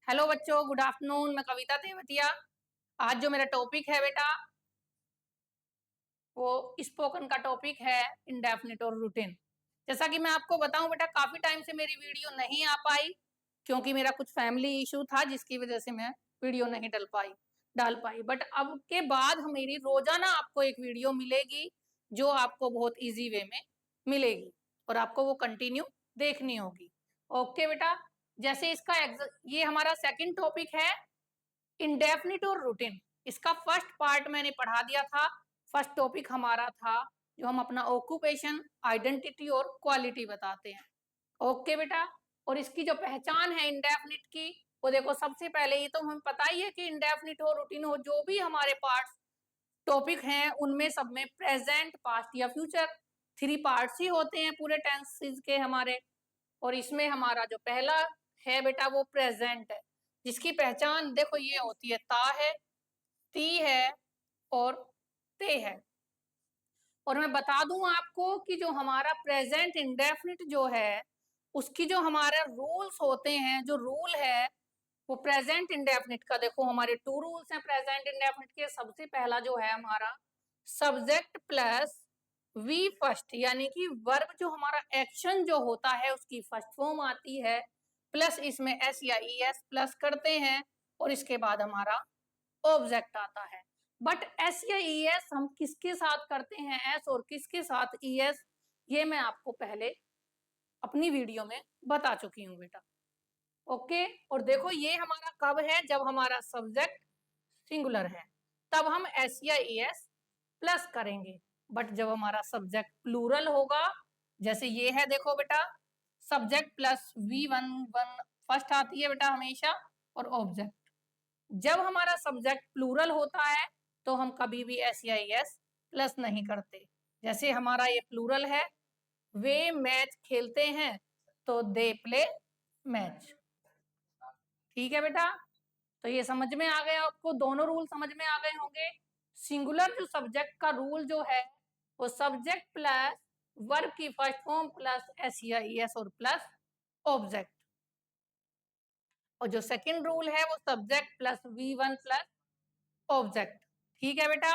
Hello बच्चों, good afternoon. मैं कविता तेवतिया। आज जो मेरा टॉपिक है बेटा, वो स्पोकन का टॉपिक है इंडेफिनिट और रूटीन। जैसा कि मैं आपको बताऊं बेटा, काफी टाइम से मेरी वीडियो नहीं आ पाई क्योंकि मेरा कुछ फैमिली इशू था जिसकी वजह से मैं वीडियो नहीं डाल पाई। बट अब के बाद मेरी रोजाना आपको एक वीडियो मिलेगी जो आपको बहुत इजी वे में मिलेगी और आपको वो कंटिन्यू देखनी होगी। ओके बेटा, जैसे ये हमारा सेकंड टॉपिक है इंडेफिनिट और रूटीन। इसका फर्स्ट पार्ट मैंने पढ़ा दिया था। फर्स्ट टॉपिक हमारा था जो हम अपना ऑक्यूपेशन, आइडेंटिटी और क्वालिटी बताते हैं। ओके बेटा, और इसकी जो पहचान है इंडेफिनिट की, वो देखो, सबसे पहले ये तो हमें पता ही है कि इंडेफिनिट हो, रूटीन हो, जो भी हमारे पार्ट्स टॉपिक हैं उनमें सब में प्रेजेंट, पास्ट या फ्यूचर, थ्री पार्ट्स ही होते हैं पूरे टेंसेस के हमारे। और इसमें हमारा जो पहला है बेटा वो प्रेजेंट है, जिसकी पहचान देखो ये होती है, ता है, ती है और ते है। और मैं बता दूं आपको कि जो हमारा प्रेजेंट इंडेफिनिट जो है, उसकी जो हमारे रूल्स होते हैं, जो रूल है वो प्रेजेंट इंडेफिनिट का, देखो हमारे टू रूल्स हैं प्रेजेंट इंडेफिनिट के। सबसे पहला जो है हमारा सब्जेक्ट प्लस वी फर्स्ट, यानी कि वर्ब जो हमारा एक्शन जो होता है उसकी फर्स्ट फॉर्म आती है, प्लस इसमें एस या ई एस प्लस करते हैं और इसके बाद हमारा ऑब्जेक्ट आता है। बट एस या ई एस हम किसके साथ करते हैं, एस और किसके साथ ई एस, ये मैं आपको पहले अपनी वीडियो में बता चुकी हूँ बेटा। ओके, और देखो ये हमारा कब है, जब हमारा सब्जेक्ट सिंगुलर है तब हम एस या ई एस प्लस करेंगे। बट जब हमारा सब्जेक्ट प्लूरल होगा, जैसे ये है, देखो बेटा, subject plus V one one first आती है बेटा हमेशा, और ऑब्जेक्ट। जब हमारा सब्जेक्ट प्लूरल होता है तो हम कभी भी एस या ई एस प्लस नहीं करते। जैसे हमारा ये प्लूरल है, वे मैच खेलते हैं, तो दे प्ले मैच। ठीक है बेटा, तो ये समझ में आ गया आपको, दोनों रूल समझ में आ गए होंगे। सिंगुलर जो सब्जेक्ट का रूल जो है वो सब्जेक्ट प्लस वर्ब की फर्स्ट फॉर्म प्लस एस या ई एस और प्लस ऑब्जेक्ट। और जो सेकंड रूल है वो subject plus V one plus object. ठीक है बेटा,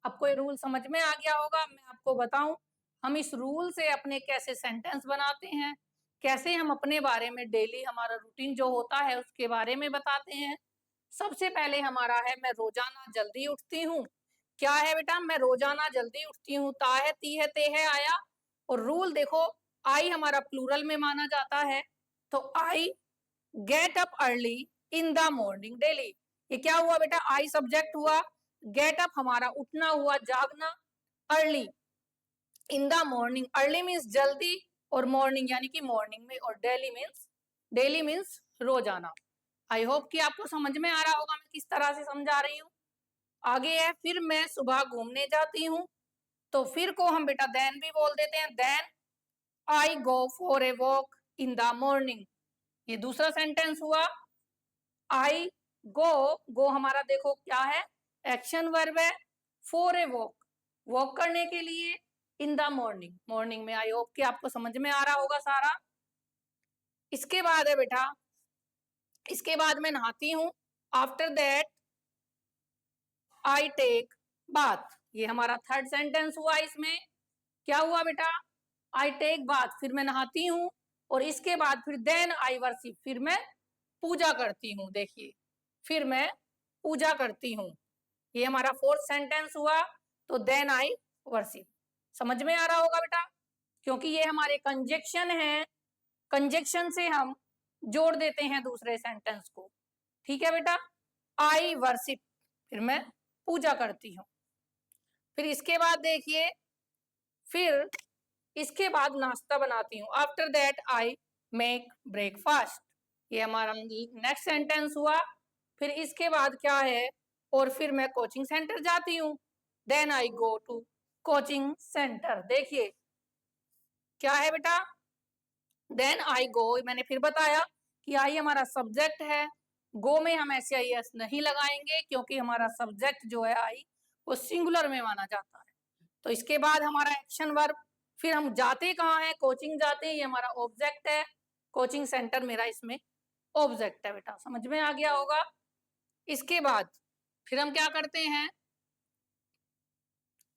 आपको ये रूल समझ में आ गया होगा। मैं आपको बताऊं हम इस रूल से अपने कैसे सेंटेंस बनाते हैं, कैसे हम अपने बारे में डेली हमारा रूटीन जो होता है उसके बारे में बताते हैं। सबसे पहले हमारा है, मैं रोजाना जल्दी उठती हूँ। क्या है बेटा, मैं रोजाना जल्दी उठती हूँ, ता है, ती है, ते है, आया। और रूल देखो, आई हमारा प्लूरल में माना जाता है, तो I get up early in the morning daily. ये क्या हुआ बेटा, आई सब्जेक्ट हुआ, गेट अप हमारा उठना हुआ, जागना, early in the morning, early means जल्दी, और मॉर्निंग यानी कि मॉर्निंग में, और डेली मीन्स रोजाना। आई होप कि आपको समझ में आ रहा होगा मैं किस तरह से समझा रही हूँ। आगे है, फिर मैं सुबह घूमने जाती हूँ, तो फिर को हम बेटा देन भी बोल देते हैं, then I go for a walk in the morning. ये दूसरा सेंटेंस हुआ। आई गो हमारा देखो क्या है, एक्शन वर्ब है, फॉर ए वॉक, वॉक करने के लिए, इन द मॉर्निंग में। आई होप कि आपको समझ में आ रहा होगा सारा। इसके बाद है बेटा, इसके बाद मैं नहाती हूँ, after that I take bath. ये हमारा थर्ड सेंटेंस हुआ। इसमें क्या हुआ बेटा, आई टेक बाथ, फिर मैं नहाती हूँ, और इसके बाद फिर देन आई वर्शिप, फिर मैं पूजा करती हूँ। देखिए, फिर मैं पूजा करती हूँ, ये हमारा फोर्थ सेंटेंस हुआ। तो देन आई वर्शिप, समझ में आ रहा होगा बेटा, क्योंकि ये हमारे कंजक्शन है, कंजक्शन से हम जोड़ देते हैं दूसरे सेंटेंस को। ठीक है बेटा, आई वर्शिप, फिर मैं पूजा करती हूँ। फिर इसके बाद देखिए, फिर इसके बाद नाश्ता बनाती हूँ, after that I make breakfast. ये हमारा नेक्स्ट सेंटेंस हुआ। फिर इसके बाद क्या है, और फिर मैं कोचिंग सेंटर जाती हूँ, then I go to coaching centre. देखिए क्या है बेटा, देन आई गो, मैंने फिर बताया कि आई हमारा सब्जेक्ट है, गो में हम एस या एस नहीं लगाएंगे क्योंकि हमारा सब्जेक्ट जो है आई वो सिंगुलर में माना जाता है। तो इसके बाद हमारा एक्शन वर्ब, फिर हम जाते कहाँ हैं, कोचिंग जाते हैं, ये हमारा ऑब्जेक्ट है, कोचिंग सेंटर मेरा इसमें ऑब्जेक्ट है बेटा, समझ में आ गया होगा। इसके बाद फिर हम क्या करते हैं,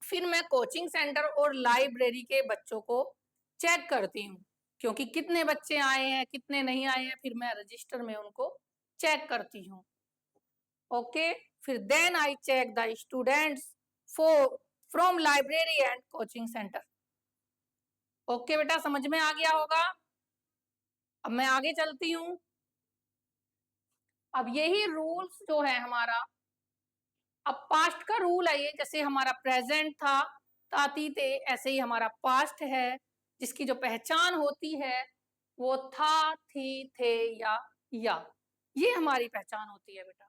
फिर मैं कोचिंग सेंटर और लाइब्रेरी के बच्चों को चेक करती हूँ, क्योंकि कितने बच्चे आए हैं कितने नहीं आए हैं, फिर मैं रजिस्टर में उनको चेक करती हूँ। ओके, फिर then I check the students for from library and coaching centre. Okay बेटा, समझ में आ गया होगा। अब मैं आगे चलती हूँ। अब यही रूल्स जो है हमारा, अब पास्ट का रूल है ये, जैसे हमारा प्रेजेंट था ताती थे, ऐसे ही हमारा पास्ट है जिसकी जो पहचान होती है वो था, थी, थे या ये हमारी पहचान होती है बेटा।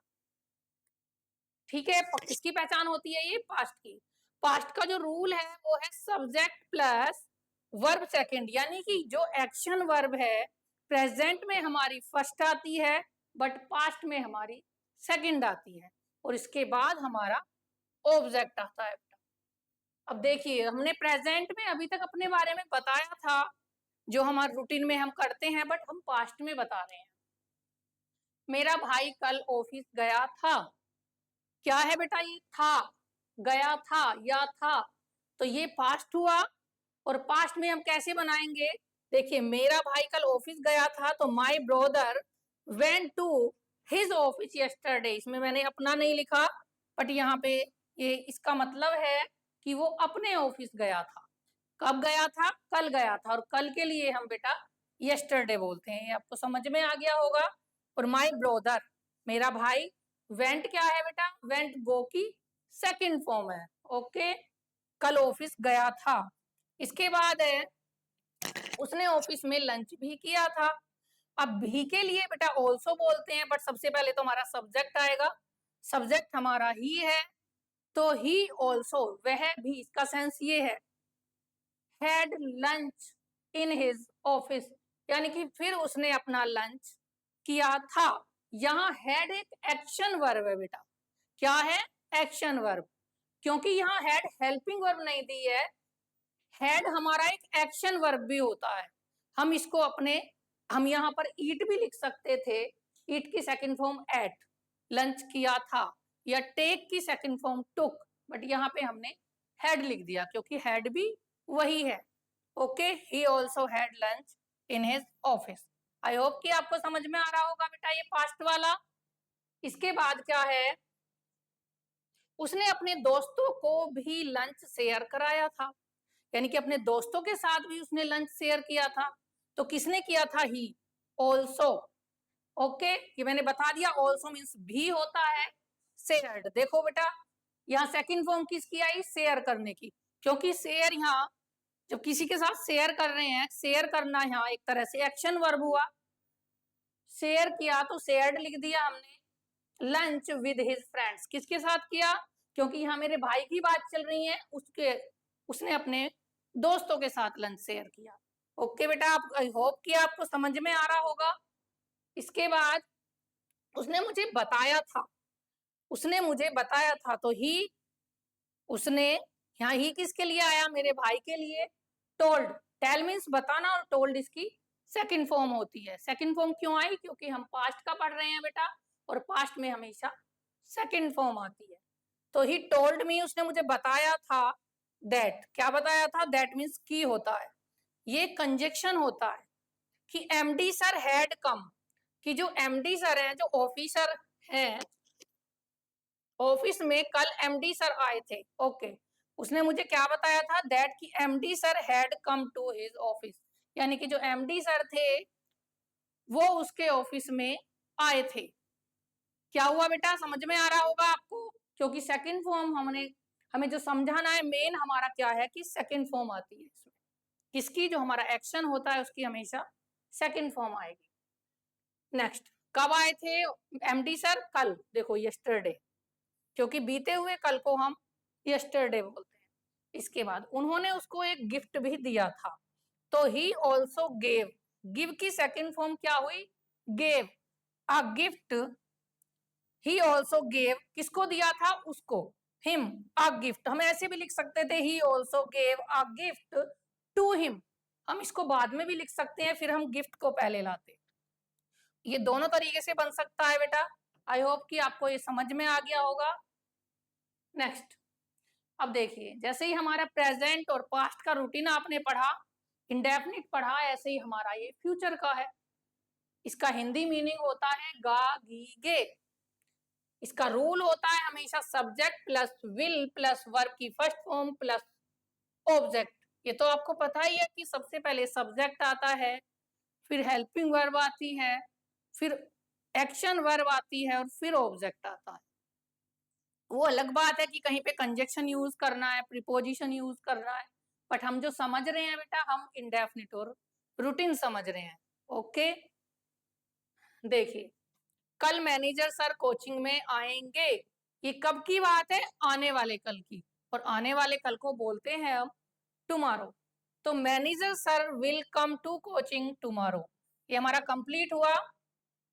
ठीक है, किसकी पहचान होती है ये, पास्ट की। पास्ट का जो रूल है वो है सब्जेक्ट प्लस वर्ब सेकंड, यानी कि जो एक्शन वर्ब है प्रेजेंट में हमारी फर्स्ट आती है बट पास्ट में हमारी सेकंड आती है, और इसके बाद हमारा ऑब्जेक्ट आता है। अब देखिए, हमने प्रेजेंट में अभी तक अपने बारे में बताया था जो हमारे रूटीन में हम करते हैं, बट हम पास्ट में बता रहे हैं। मेरा भाई कल ऑफिस गया था, क्या है बेटा ये, था, गया था या था, तो ये पास्ट हुआ। और पास्ट में हम कैसे बनाएंगे, देखिए मेरा भाई कल ऑफिस गया था, तो my brother went to his office yesterday, इसमें मैंने अपना नहीं लिखा, बट यहाँ पे ये इसका मतलब है कि वो अपने ऑफिस गया था। कब गया था, कल गया था, और कल के लिए हम बेटा यस्टरडे बोलते हैं, ये आपको समझ में आ गया होगा। और माय ब्रदर, मेरा भाई, वेंट क्या है बेटा, वेंट गो की सेकंड फॉर्म है। ओके, कल ऑफिस गया था। इसके बाद है उसने ऑफिस में लंच भी किया था। अब भी के लिए बेटा ऑल्सो बोलते हैं, बट सबसे पहले तो हमारा सब्जेक्ट आएगा, सब्जेक्ट हमारा ही है, तो ही ऑल्सो, वह भी, इसका सेंस ये है, had lunch in his office, यानी कि फिर उसने अपना लंच किया था। यहाँ हैड एक एक्शन वर्ब है बेटा, क्या है, एक्शन वर्ब, क्योंकि यहाँ हैड हेल्पिंग वर्ब नहीं दी है, हैड हमारा एक एक्शन वर्ब भी होता है। हम इसको अपने, हम यहाँ पर ईट भी लिख सकते थे, ईट की सेकंड फॉर्म एट, लंच किया था, या टेक की सेकंड फॉर्म टुक, बट यहाँ पे हमने हैड लिख दिया क्योंकि हैड भी वही है। Okay, he also had lunch in his office. I hope कि आपको समझ में आ रहा होगा बेटा ये पास्ट वाला। इसके बाद क्या है, उसने अपने दोस्तों को भी लंच शेयर कराया था, यानी कि अपने दोस्तों के साथ भी उसने लंच शेयर किया था, तो किसने किया था, ही ऑल्सो। ओके, ये मैंने बता दिया, ऑल्सो मीन्स भी होता है शेयर्ड। देखो बेटा, यहाँ सेकंड फॉर्म किसकी आई, शेयर करने की, क्योंकि शेयर यहाँ जब किसी के साथ शेयर कर रहे हैं, शेयर करना यहाँ एक तरह से एक्शन वर्ब हुआ, शेयर किया तो शेयर्ड लिख दिया हमने। लंच विद हिज फ्रेंड्स, किसके साथ किया, क्योंकि यहाँ मेरे भाई की बात चल रही है, उसने अपने दोस्तों के साथ लंच शेयर किया। ओके बेटा, आप, आई होप कि आपको समझ में आ रहा होगा। इसके बाद उसने मुझे बताया था, उसने मुझे बताया था, तो ही, उसने, यहाँ ही किसके लिए आया, मेरे भाई के लिए। टोल्ड, टेल मीन्स बताना, और टोल्ड इसकी सेकंड फॉर्म होती है। सेकंड फॉर्म क्यों आई, क्योंकि हम पास्ट का पढ़ रहे हैं बेटा, और पास्ट में हमेशा सेकंड फॉर्म आती है। तो ही टोल्ड मी, उसने मुझे बताया था, दैट, क्या बताया था, दैट मीन्स की होता है, ये कंजक्शन होता है कि एमडी सर हैड कम, कि जो एमडी सर हैं, जो ऑफिसर हैं ऑफिस में, कल एमडी सर आए थे। ओके, उसने मुझे क्या बताया था, दैट कि MD sir had come to his office, यानी कि जो एमडी सर थे वो उसके ऑफिस में आए थे। क्या हुआ बेटा, समझ में आ रहा होगा आपको, क्योंकि सेकंड फॉर्म हमें जो समझाना है मेन हमारा क्या है कि सेकंड फॉर्म आती है इसमें, किसकी, जो हमारा एक्शन होता है उसकी हमेशा सेकंड फॉर्म आएगी। नेक्स्ट, कब आए थे एमडी सर, कल, देखो यस्टरडे, क्योंकि बीते हुए कल को हम यस्टरडे बोलते हैं। इसके बाद उन्होंने उसको एक गिफ्ट भी दिया था, तो ही ऑल्सो गेव, गिव की सेकंड फॉर्म क्या हुई, gave, a gift, he also gave, किसको दिया था, उसको, हिम अ गिफ्ट, हम ऐसे भी लिख सकते थे, he also gave a gift to him, हम इसको बाद में भी लिख सकते हैं, फिर हम गिफ्ट को पहले लाते। ये दोनों तरीके से बन सकता है बेटा। आई होप कि आपको ये समझ में आ गया होगा। नेक्स्ट, अब देखिए, जैसे ही हमारा प्रेजेंट और पास्ट का रूटीन आपने पढ़ा, इंडेफिनिट पढ़ा, ऐसे ही हमारा ये फ्यूचर का है। इसका हिंदी मीनिंग होता है गा गी गे। इसका रूल होता है हमेशा subject plus will plus verb की फर्स्ट फॉर्म प्लस ऑब्जेक्ट। ये तो आपको पता ही है कि सबसे पहले सब्जेक्ट आता है, फिर हेल्पिंग वर्ब आती है, फिर एक्शन वर्ब आती है और फिर ऑब्जेक्ट आता है। वो अलग बात है कि कहीं पे कंजक्शन यूज करना है, प्रीपोजिशन यूज करना है, बट हम जो समझ रहे हैं बेटा, हम इंडेफिनिट और रूटीन समझ रहे हैं। ओके, देखिए, कल मैनेजर सर कोचिंग में आएंगे, ये कब की बात है? आने वाले कल की। और आने वाले कल को बोलते हैं हम टुमारो। तो manager sir will come to coaching tomorrow, ये हमारा कंप्लीट हुआ।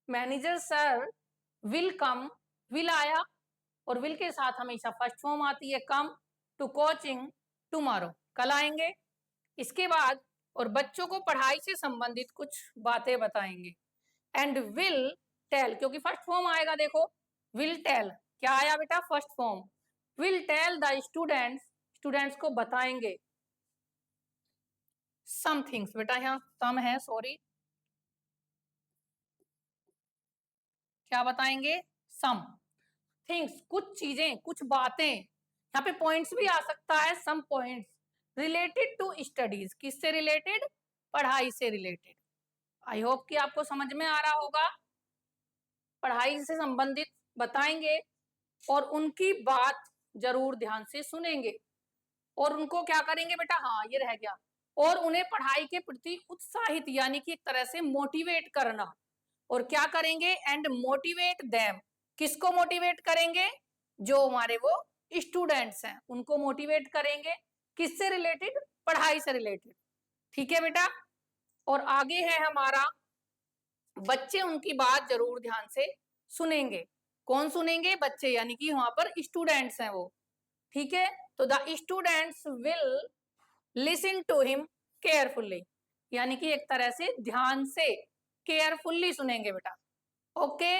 Manager sir will come, will आया, और विल के साथ हमेशा फर्स्ट फॉर्म आती है कम टू कोचिंग टुमारो, कल आएंगे। इसके बाद और बच्चों को पढ़ाई से संबंधित कुछ बातें बताएंगे। एंड विल टेल, क्योंकि फर्स्ट फॉर्म आएगा, देखो विल टेल क्या आया बेटा? First form. Will tell the students, students को बताएंगे सम थिंग्स, बेटा यहाँ सम है, सॉरी, क्या बताएंगे? सम थिंग्स, कुछ चीजें, कुछ बातें। यहाँ पे पॉइंट्स भी आ सकता है, some points related to studies. किससे रिलेटेड? पढ़ाई से रिलेटेड। आई होप कि आपको समझ में आ रहा होगा। पढ़ाई से संबंधित बताएंगे और उनकी बात जरूर ध्यान से सुनेंगे, और उनको क्या करेंगे बेटा? हाँ, ये रह गया, और उन्हें पढ़ाई के प्रति उत्साहित, यानी कि एक तरह से मोटिवेट करना। और क्या करेंगे? एंड मोटिवेट देम, किसको मोटिवेट करेंगे? जो हमारे वो स्टूडेंट्स हैं उनको मोटिवेट करेंगे। किससे रिलेटेड? पढ़ाई से रिलेटेड। ठीक है बेटा। और आगे है हमारा, बच्चे उनकी बात जरूर ध्यान से सुनेंगे। कौन सुनेंगे? बच्चे, यानी कि वहां पर स्टूडेंट्स हैं वो। ठीक है, तो the students will listen to him carefully, यानी कि एक तरह से ध्यान से, केयरफुल्ली सुनेंगे बेटा। ओके,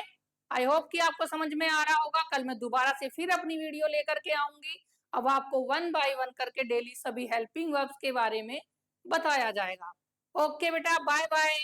आई होप कि आपको समझ में आ रहा होगा। कल मैं दोबारा से फिर अपनी वीडियो लेकर के आऊंगी। अब आपको वन बाय वन करके डेली सभी हेल्पिंग वर्ब्स के बारे में बताया जाएगा। ओके बेटा, बाय बाय।